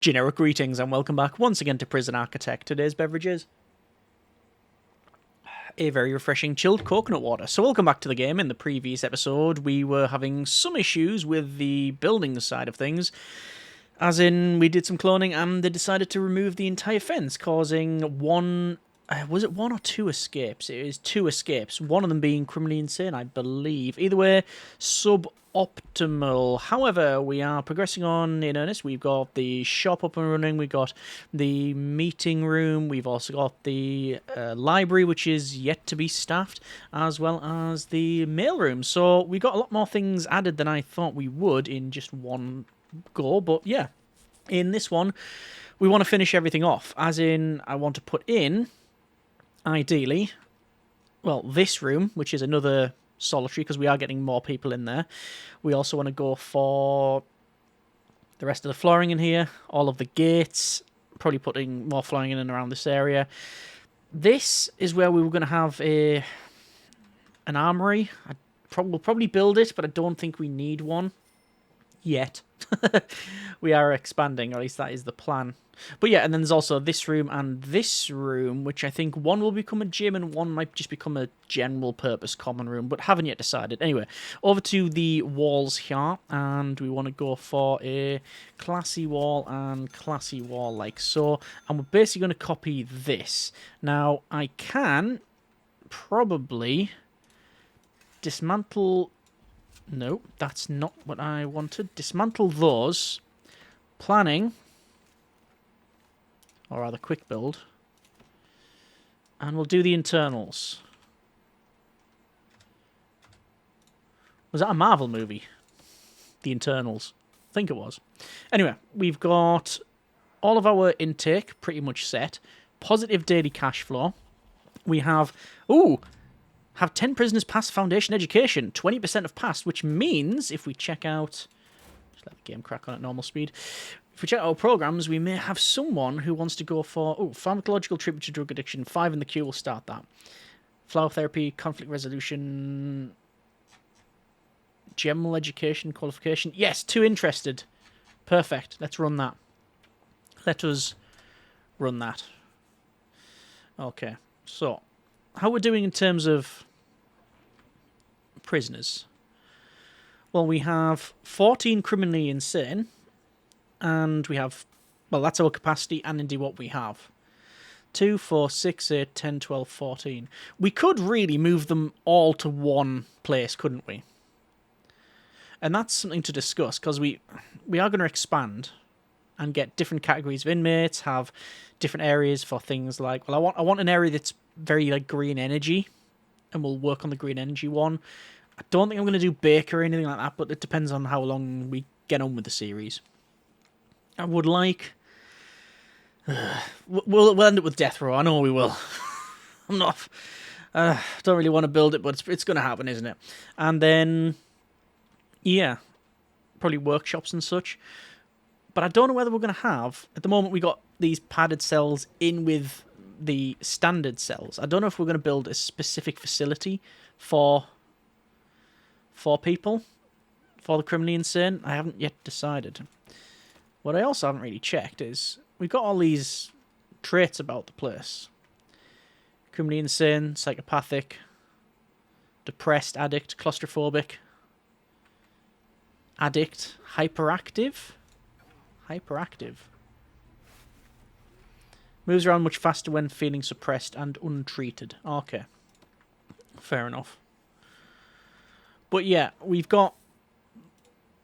Generic greetings and welcome back once again to Prison Architect. Today's beverage is a very refreshing chilled coconut water. So welcome back to the game. In the previous episode, we were having some issues with the building side of things. As in, we did some cloning and they decided to remove the entire fence, causing one... was it one or two escapes? It was two escapes. One of them being criminally insane, I believe. Either way, suboptimal. However, we are progressing on in earnest. We've got the shop up and running. We've got the meeting room. We've also got the library, which is yet to be staffed, as well as the mailroom. So we got a lot more things added than I thought we would in just one go. But yeah, in this one, we want to finish everything off. As in, I want to put in... ideally, well, this room, which is another solitary, because we are getting more people in there. We also want to go for the rest of the flooring in here, all of the gates, probably putting more flooring in and around this area. This is where we were going to have an armory. We'll probably build it, but I don't think we need one yet. We are expanding, or at least that is the plan. But yeah, and then there's also this room and this room, which I think one will become a gym and one might just become a general purpose common room, but haven't yet decided. Anyway, over to the walls here, and we want to go for a classy wall and classy wall like so, and we're basically going to copy this. Now, I can probably dismantle... no, that's not what I wanted. Dismantle those. Planning... or rather, quick build. And we'll do the internals. Was that a Marvel movie? The Internals. I think it was. Anyway, we've got all of our intake pretty much set. Positive daily cash flow. We have... ooh! Have 10 prisoners pass foundation education. 20% have passed, which means if we check out... just let the game crack on at normal speed. If we check our programs, we may have someone who wants to go for pharmacological treatment to drug addiction. 5 in the queue. We'll start that. Flower therapy, conflict resolution, general education qualification. Yes, 2 interested. Perfect. Let's run that. Let us run that. Okay. So, how we're doing in terms of prisoners? Well, we have 14 criminally insane. And we have, well, that's our capacity and indeed what we have. 2, 4, 6, 8, 10, 12, 14. We could really move them all to one place, couldn't we? And that's something to discuss, because we are going to expand and get different categories of inmates, have different areas for things like, well, I want an area that's very like green energy, and we'll work on the green energy one. I don't think I'm going to do baker or anything like that, but it depends on how long we get on with the series. I would like... we'll end up with death row. I know we will. I'm not... don't really want to build it, but it's going to happen, isn't it? And then... yeah. Probably workshops and such. But I don't know whether we're going to have... at the moment, we got these padded cells in with the standard cells. I don't know if we're going to build a specific facility for people. For the criminally insane. I haven't yet decided. What I also haven't really checked is we've got all these traits about the place. Criminally insane, psychopathic, depressed, addict, claustrophobic, addict, hyperactive. Hyperactive. Moves around much faster when feeling suppressed and untreated. Okay. Fair enough. But yeah, we've got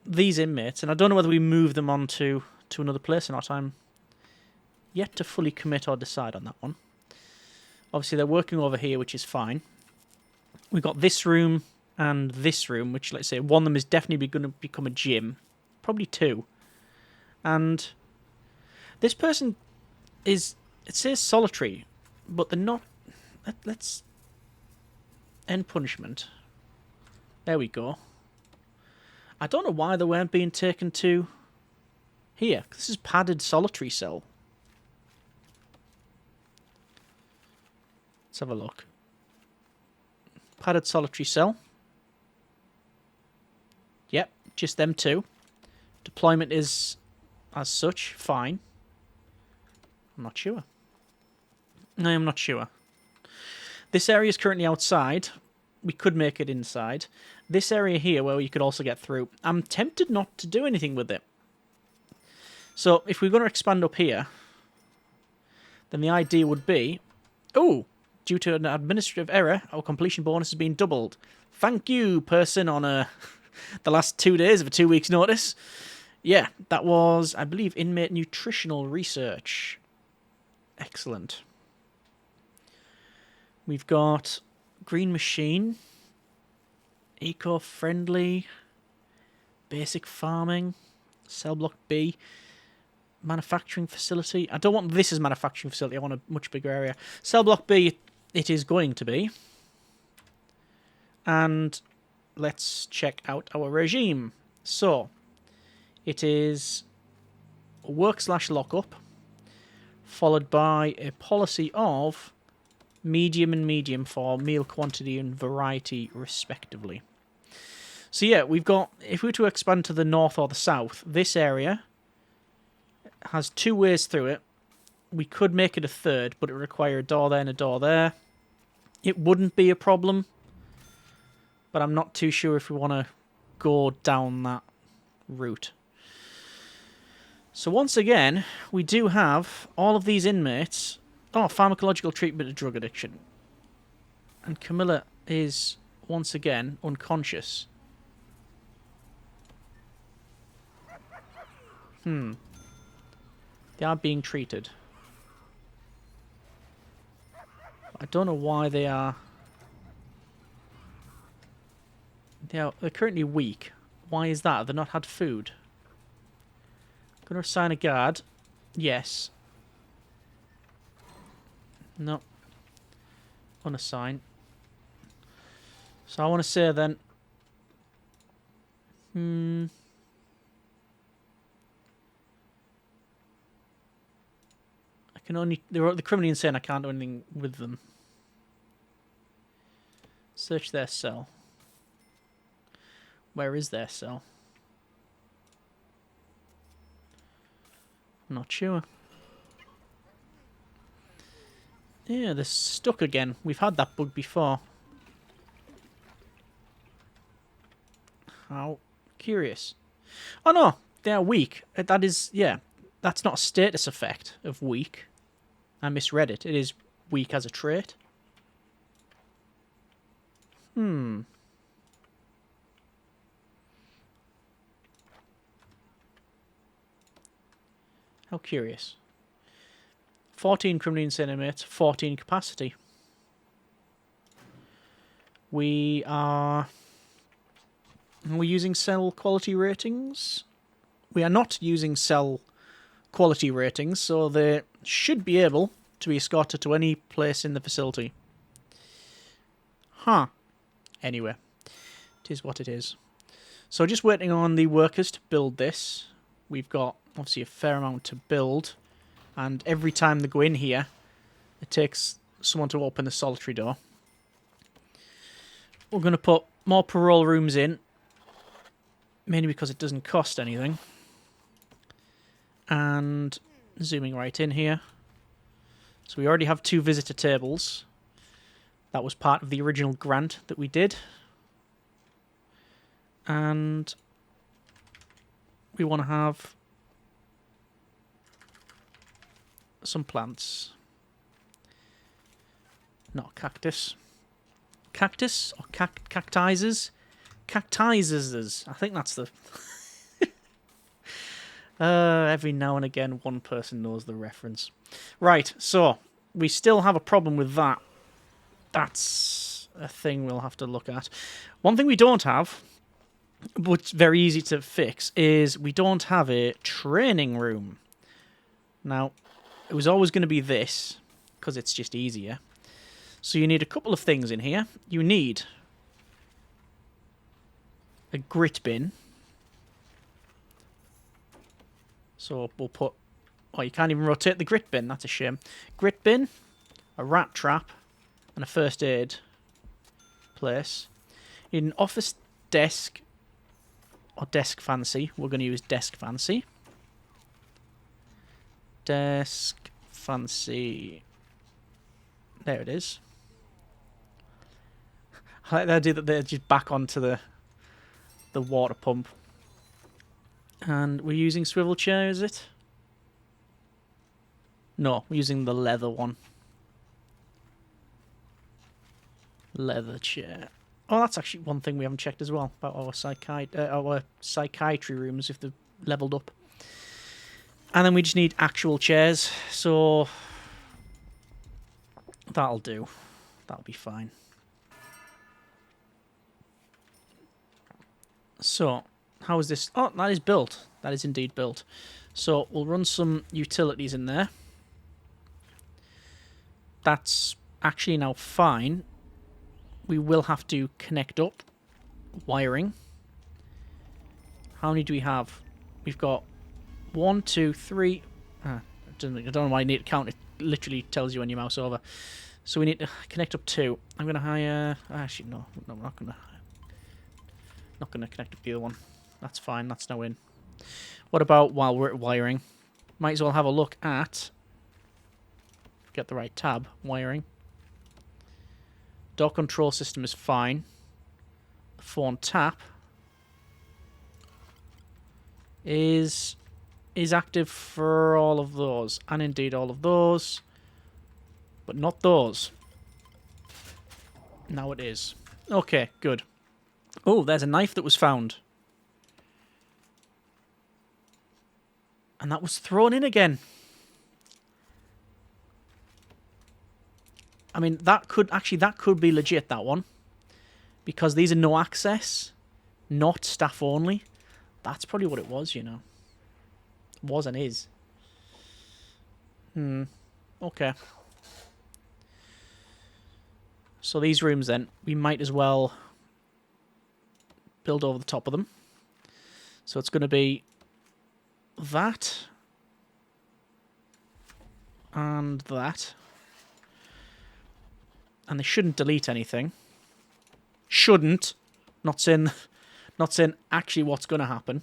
these inmates, and I don't know whether we move them on to another place or not. I'm yet to fully commit or decide on that one. Obviously, they're working over here, which is fine. We've got this room and this room, which, let's say, one of them is definitely going to become a gym. Probably 2. And this person is... it says solitary, but they're not... let's end punishment. There we go. I don't know why they weren't being taken to here. This is padded solitary cell. Let's have a look. Padded solitary cell. Yep, just them 2. Deployment is, as such, fine. I'm not sure. I am not sure. This area is currently outside. We could make it inside. This area here, where you could also get through, I'm tempted not to do anything with it. So, if we're going to expand up here, then the idea would be... Oh! Due to an administrative error, our completion bonus has been doubled. Thank you, person on the last 2 days of a 2 weeks' notice. Yeah, that was, I believe, inmate nutritional research. Excellent. We've got green machine, eco-friendly, basic farming, cell block B, manufacturing facility. I don't want this as manufacturing facility. I want a much bigger area. Cell block B, it is going to be. And let's check out our regime. So, it is work/lockup, followed by a policy of medium and medium for meal quantity and variety, respectively. So yeah, we've got, if we were to expand to the north or the south, this area has 2 ways through it. We could make it a third, but it would require a door there and a door there. It wouldn't be a problem, but I'm not too sure if we want to go down that route. So once again, we do have all of these inmates. Oh, pharmacological treatment of drug addiction. And Camilla is, once again, unconscious. They are being treated. I don't know why they are... They're currently weak. Why is that? Have they not had food? I'm going to assign a guard. Yes. No. Unassign. So I want to say then... I can only... They're criminally insane. I can't do anything with them. Search their cell. Where is their cell? I'm not sure. Yeah, they're stuck again. We've had that bug before. How curious. Oh no, they're weak. That is, yeah, that's not a status effect of weak. I misread it. It is weak as a trait. How curious. 14 criminally insane inmates, 14 capacity. Are we using cell quality ratings? We are not using cell quality ratings, so they should be able to be escorted to any place in the facility. Huh. Anyway, it is what it is. So just waiting on the workers to build this. We've got obviously a fair amount to build. And every time they go in here, it takes someone to open the solitary door. We're going to put more parole rooms in. Mainly because it doesn't cost anything. And zooming right in here. So we already have 2 visitor tables. That was part of the original grant that we did. And we want to have some plants. Not cactus. Cactus or cactises? Cactises. I think that's the... every now and again one person knows the reference. Right, so we still have a problem with that. That's a thing we'll have to look at. One thing we don't have, but it's very easy to fix, is we don't have a training room. Now, it was always going to be this, because it's just easier. So you need a couple of things in here. You need a grit bin. So we'll put... Oh, you can't even rotate the grit bin. That's a shame. Grit bin, a rat trap, and a first aid place. You need an office desk, or desk fancy. We're going to use desk fancy. Desk fancy. There it is. I like the idea that they're just back onto the water pump. And we're using swivel chair, is it? No, we're using the leather one. Leather chair. Oh, that's actually one thing we haven't checked as well about our psychiatry rooms if they're leveled up. And then we just need actual chairs, so that'll do. That'll be fine. So, how is this? Oh, that is built. That is indeed built. So, we'll run some utilities in there. That's actually now fine. We will have to connect up wiring. How many do we have? We've got 1, 2, 3. I don't know why I need to count. It literally tells you when you mouse over. So we need to connect up 2. I'm gonna hire. Actually, no, I'm not gonna. Not gonna connect up the other one. That's fine. That's now in. What about while we're at wiring? Might as well have a look at. Get the right tab. Wiring. Door control system is fine. The phone tap is active for all of those, and indeed all of those, but not those. Now it is. Okay, good. Oh, there's a knife that was found. And that was thrown in again. I mean, that could be legit, that one. Because these are no access, not staff only. That's probably what it was, you know. Was and is. Okay. So these rooms then, we might as well build over the top of them. So it's going to be that and that. And they shouldn't delete anything. Shouldn't. Not saying actually what's going to happen.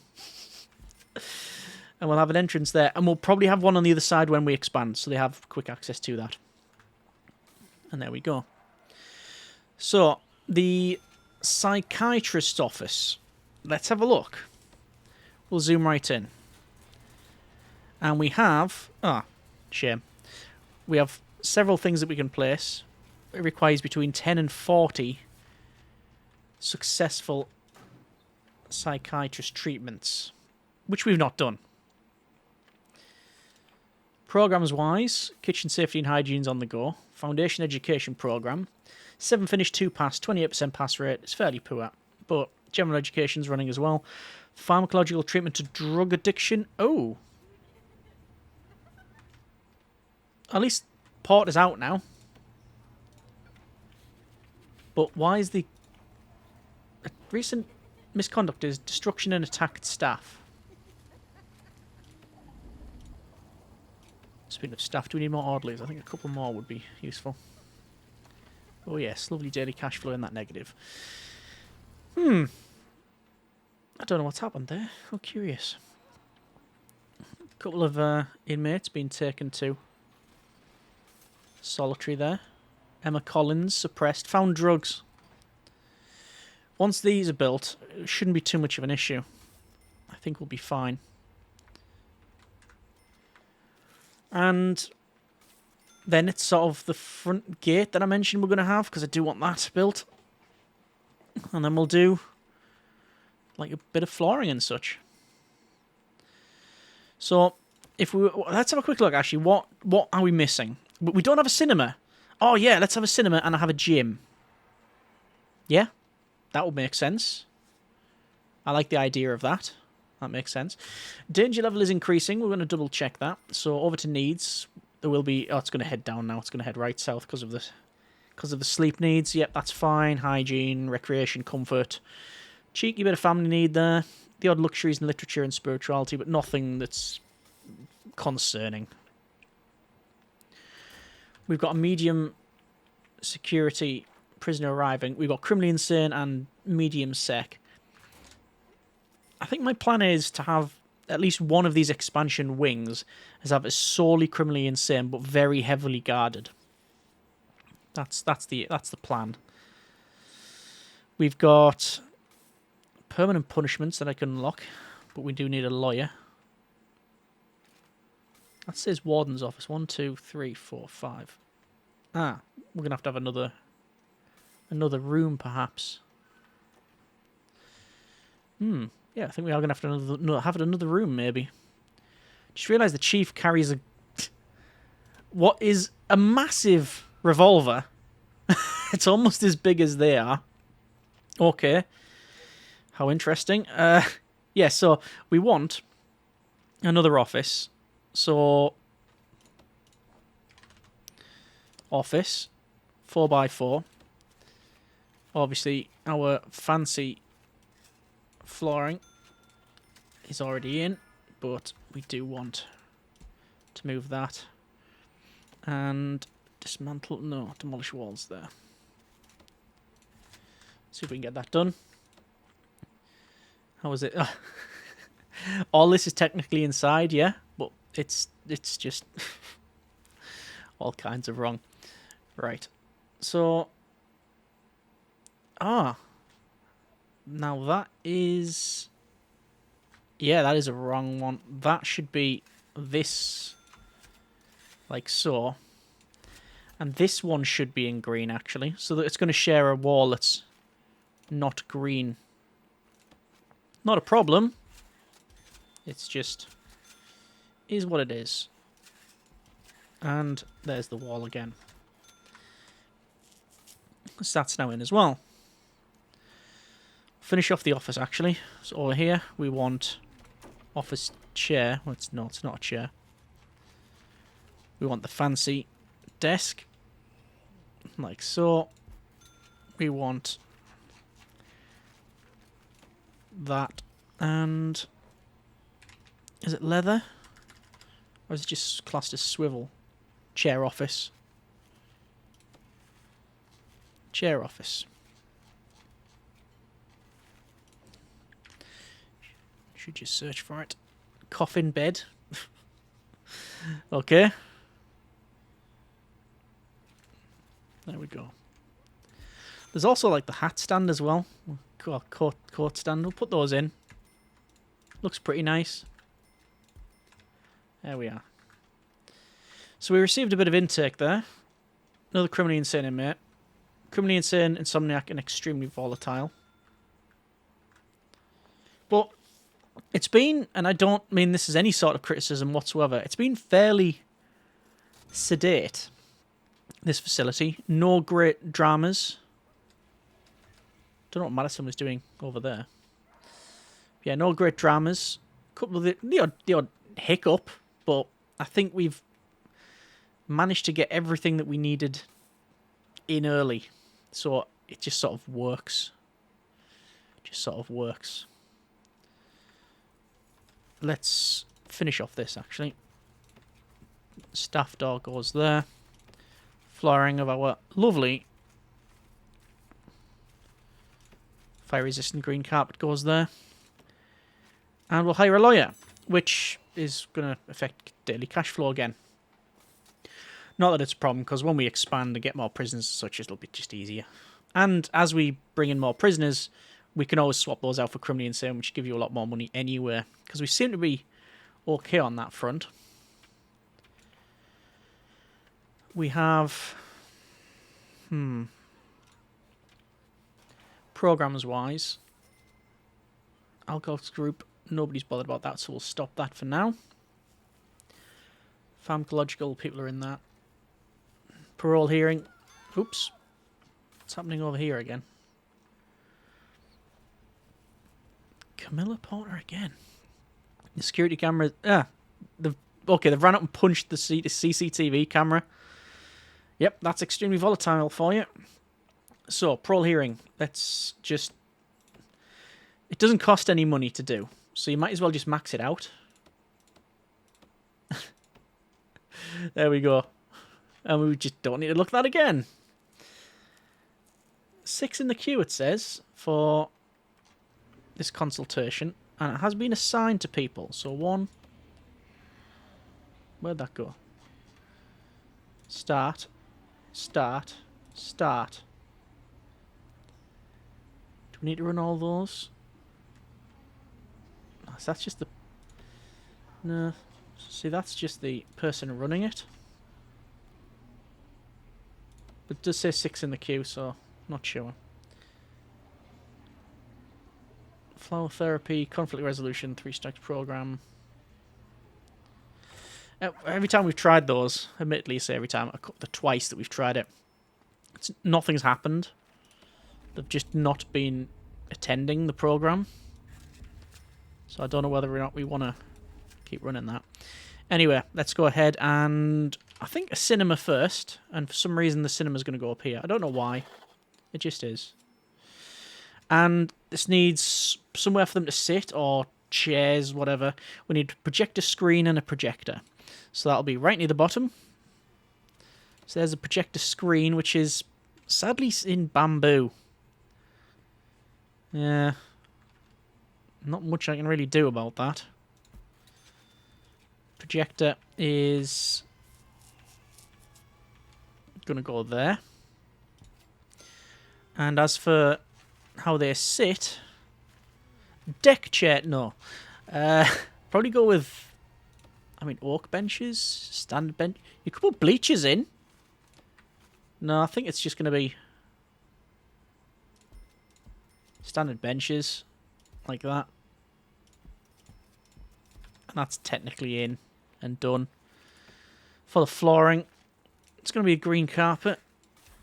And we'll have an entrance there. And we'll probably have one on the other side when we expand. So they have quick access to that. And there we go. So, the psychiatrist's office. Let's have a look. We'll zoom right in. And we have... shame. We have several things that we can place. It requires between 10 and 40 successful psychiatrist treatments, which we've not done. Programs-wise, kitchen safety and hygiene's on the go. Foundation education program. 7 finish, 2 pass, 28% pass rate. It's fairly poor, but general education's running as well. Pharmacological treatment to drug addiction. Oh. At least port is out now. But why is the recent misconduct is destruction and attacked staff? Speaking of staff, do we need more orderlies? I think a couple more would be useful. Oh yes, lovely daily cash flow in that negative. I don't know what's happened there. I'm curious. A couple of inmates being taken to solitary there. Emma Collins, suppressed. Found drugs. Once these are built, it shouldn't be too much of an issue. I think we'll be fine. And then it's sort of the front gate that I mentioned we're going to have, because I do want that built. And then we'll do like a bit of flooring and such. So, let's have a quick look, actually. What are we missing? We don't have a cinema. Oh, yeah, let's have a cinema and I have a gym. Yeah, that would make sense. I like the idea of that. That makes sense. Danger level is increasing. We're going to double check that. So over to needs. There will be... Oh, it's going to head down now. It's going to head right south because of the sleep needs. Yep, that's fine. Hygiene, recreation, comfort. Cheeky bit of family need there. The odd luxuries in literature and spirituality, but nothing that's concerning. We've got a medium security prisoner arriving. We've got criminally insane and medium sec. I think my plan is to have at least one of these expansion wings as have is solely criminally insane, but very heavily guarded. That's the plan. We've got permanent punishments that I can unlock, but we do need a lawyer. That says warden's office. 1, 2, 3, 4, 5. Ah, we're gonna have to have another room, perhaps. Yeah, I think we are gonna have to have another room, maybe. Just realised the chief carries what is a massive revolver. It's almost as big as they are. Okay, how interesting. Yeah, so we want another office. So office 4x4. Obviously, our fancy flooring is already in, but we do want to move that and dismantle. No, demolish walls there. See if we can get that done. How is it? All this is technically inside, yeah, but it's just all kinds of wrong. Right. So now that is, yeah, that is a wrong one. That should be this, like so. And this one should be in green, actually, so that it's going to share a wall that's not green. Not a problem. It's just is what it is. And there's the wall again. So that's now in as well. Finish off the office, actually. So over here, we want office chair. Well, it's not a chair. We want the fancy desk. Like so. We want that. And is it leather? Or is it just classed as swivel? Chair office. Chair office. Should just search for it. Coffin bed. Okay. There we go. There's also like the hat stand as well. Coat stand. We'll put those in. Looks pretty nice. There we are. So we received a bit of intake there. Another criminally insane inmate. Criminally insane, insomniac, and extremely volatile. But it's been, and I don't mean this as any sort of criticism whatsoever, it's been fairly sedate, this facility. No great dramas. Don't know what Madison was doing over there. Yeah, no great dramas. Couple of the odd hiccup, but I think we've managed to get everything that we needed in early. So it just sort of works. Let's finish off this, actually. Staff door goes there. Flooring of our lovely fire-resistant green carpet goes there. And we'll hire a lawyer, which is going to affect daily cash flow again. Not that it's a problem, because when we expand and get more prisoners and such, it'll be just easier. And as we bring in more prisoners, we can always swap those out for criminally insane, which give you a lot more money anyway. Because we seem to be okay on that front. We have... Programs-wise, Alcoholics Group, nobody's bothered about that, so we'll stop that for now. Pharmacological, people are in that. Parole hearing. Oops. What's happening over here again? Camilla Porter again. The security camera... they've ran up and punched the CCTV camera. Yep, that's extremely volatile for you. So, parole hearing. Let's just... It doesn't cost any money to do, so you might as well just max it out. There we go. And we just don't need to look at that again. 6 in the queue, it says, for this consultation. And it has been assigned to people. So one... Where'd that go? Start. Start. Start. Do we need to run all those? No, so that's just the... No. See, that's just the person running it. But it does say 6 in the queue, so not sure. Flower therapy, conflict resolution, 3-strikes program. Every time we've tried those, admittedly, say every time, the twice that we've tried it, nothing's happened. They've just not been attending the program. So I don't know whether or not we want to keep running that. Anyway, let's go ahead and I think a cinema first. And for some reason, the cinema's going to go up here. I don't know why. It just is. And this needs somewhere for them to sit or chairs, whatever. We need a projector screen and a projector. So that'll be right near the bottom. So there's a projector screen, which is sadly in bamboo. Yeah. Not much I can really do about that. Projector is going to go there. And as for how they sit, deck chair, no. Probably go with, I mean, oak benches, standard bench. You could put bleachers in. No, I think it's just going to be standard benches, like that. And that's technically in and done. For the flooring, it's going to be a green carpet.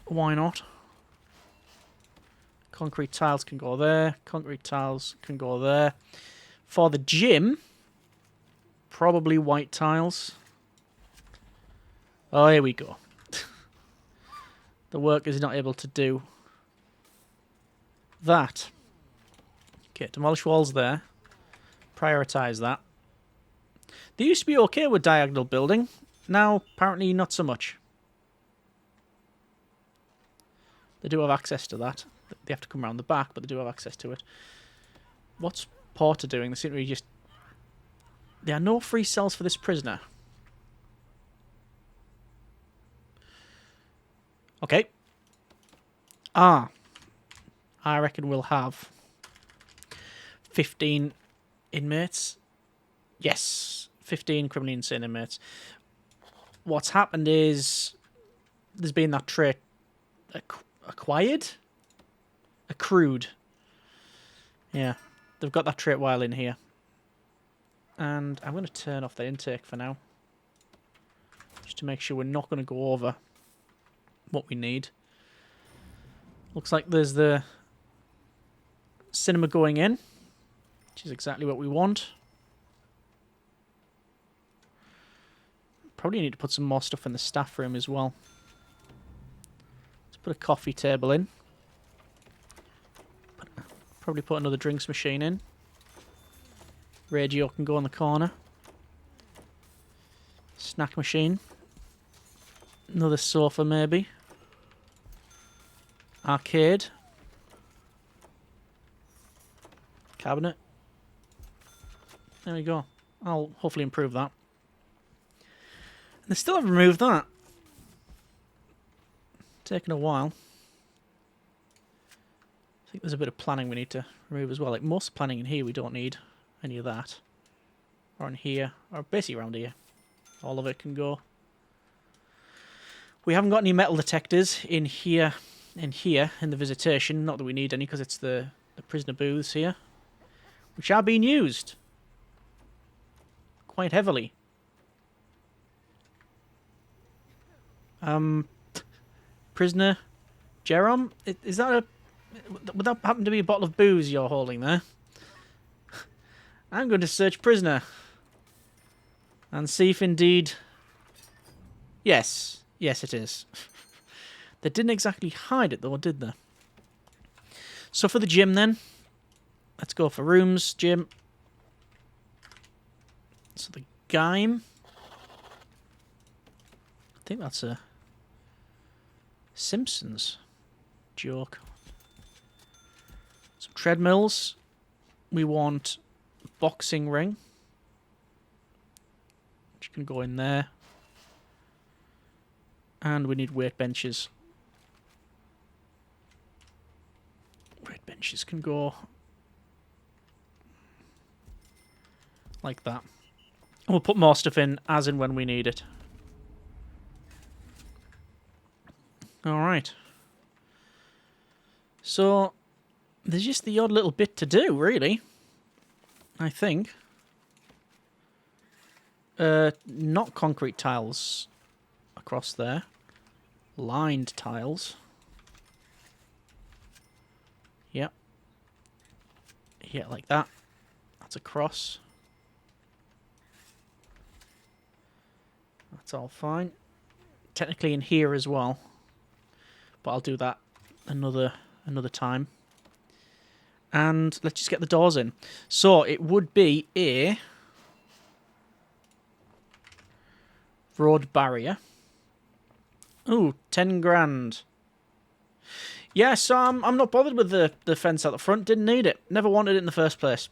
Why not? Concrete tiles can go there. Concrete tiles can go there. For the gym, probably white tiles. Oh, here we go. The worker's not able to do that. Okay, demolish walls there. Prioritise that. They used to be okay with diagonal building. Now, apparently not so much. They do have access to that. They have to come around the back, but they do have access to it. What's Porter doing? They seem to be just... There are no free cells for this prisoner. Okay. I reckon we'll have 15 inmates. Yes, 15 criminally insane inmates. What's happened is there's been that trait accrued. Yeah, they've got that trait while in here. And I'm going to turn off the intake for now. Just to make sure we're not going to go over what we need. Looks like there's the cinema going in, which is exactly what we want. Probably need to put some more stuff in the staff room as well. Let's put a coffee table in. Probably put another drinks machine in. Radio can go in the corner. Snack machine. Another sofa maybe. Arcade. Cabinet. There we go. I'll hopefully improve that. They still haven't removed that. Taking a while. I think there's a bit of planning we need to remove as well. Like most planning in here, we don't need any of that. Or in here, or basically around here. All of it can go. We haven't got any metal detectors in here, in the visitation. Not that we need any, because it's the prisoner booths here. Which are being used. Quite heavily. Prisoner Jerome? Is that a... Would that happen to be a bottle of booze you're holding there? I'm going to search prisoner. And see if indeed... Yes. Yes, it is. They didn't exactly hide it, though, did they? So for the gym, then. Let's go for rooms, gym. So the Gaim. I think that's a Simpsons joke. Some treadmills. We want boxing ring, which can go in there. And we need weight benches. Weight benches can go like that. And we'll put more stuff in as and when we need it. Alright. So, there's just the odd little bit to do, really. I think. Not concrete tiles across there. Lined tiles. Yep. Yeah, like that. That's a cross. That's all fine. Technically in here as well. But I'll do that another time. And let's just get the doors in. So it would be a road barrier. Ooh, 10 grand. Yeah, so I'm not bothered with the fence out the front. Didn't need it. Never wanted it in the first place.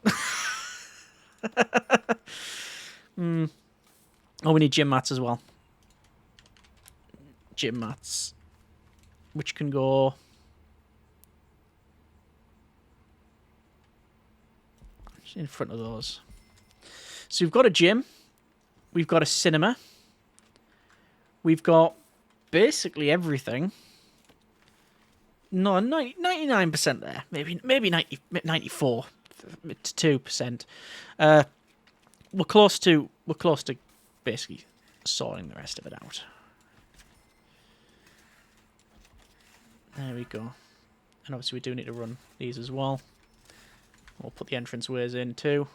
Oh, we need gym mats as well. Gym mats. Which can go... in front of those. So we've got a gym. We've got a cinema. We've got basically everything. No, 99% there. Maybe 94 to 2%. We're close to basically sorting the rest of it out. There we go. And obviously we do need to run these as well. We'll put the entranceways in too.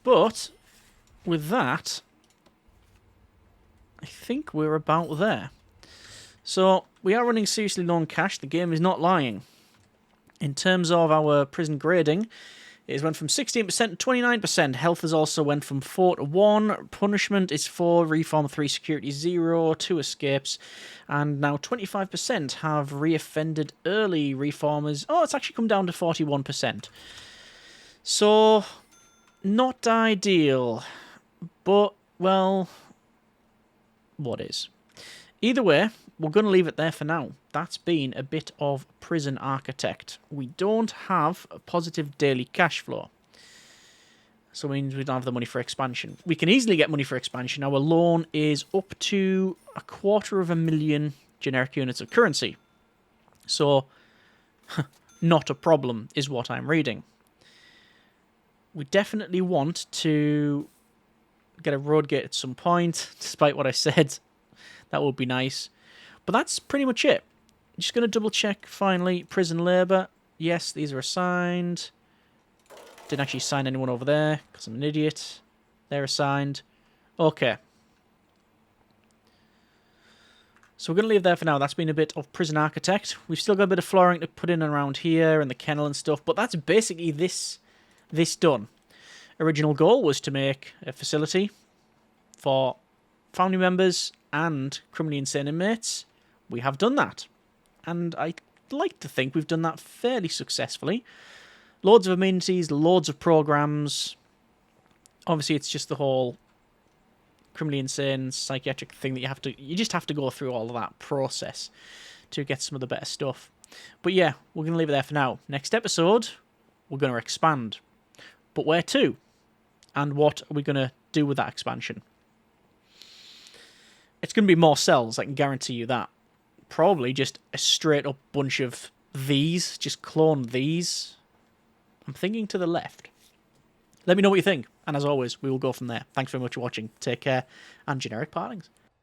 But with that, I think we're about there. So we are running seriously low on cash. The game is not lying. In terms of our prison grading, it has went from 16% to 29%. Health has also went from 4 to 1. Punishment is 4. Reform 3. Security 0. 2 escapes. And now 25% have reoffended early. Reformers... oh, it's actually come down to 41%. So, not ideal. But, well... what is? Either way, we're going to leave it there for now. That's been a bit of Prison Architect. We don't have a positive daily cash flow. So it means we don't have the money for expansion. We can easily get money for expansion. Our loan is up to 250,000 generic units of currency. So, not a problem is what I'm reading. We definitely want to get a road gate at some point, despite what I said. That would be nice. But that's pretty much it. Just going to double check finally. Prison labour. Yes, these are assigned. Didn't actually sign anyone over there because I'm an idiot. They're assigned. Okay. So we're going to leave there for now. That's been a bit of Prison Architect. We've still got a bit of flooring to put in around here and the kennel and stuff. But that's basically this done. Original goal was to make a facility for family members and criminally insane inmates. We have done that. And I like to think we've done that fairly successfully. Loads of amenities, loads of programs. Obviously, it's just the whole criminally insane psychiatric thing that you just have to go through all of that process to get some of the better stuff. But yeah, we're going to leave it there for now. Next episode, we're going to expand. But where to? And what are we going to do with that expansion? It's going to be more cells, I can guarantee you that. Probably just a straight up bunch of these. Just clone these. I'm thinking to the left. Let me know what you think. And as always, we will go from there. Thanks very much for watching. Take care. And generic partings.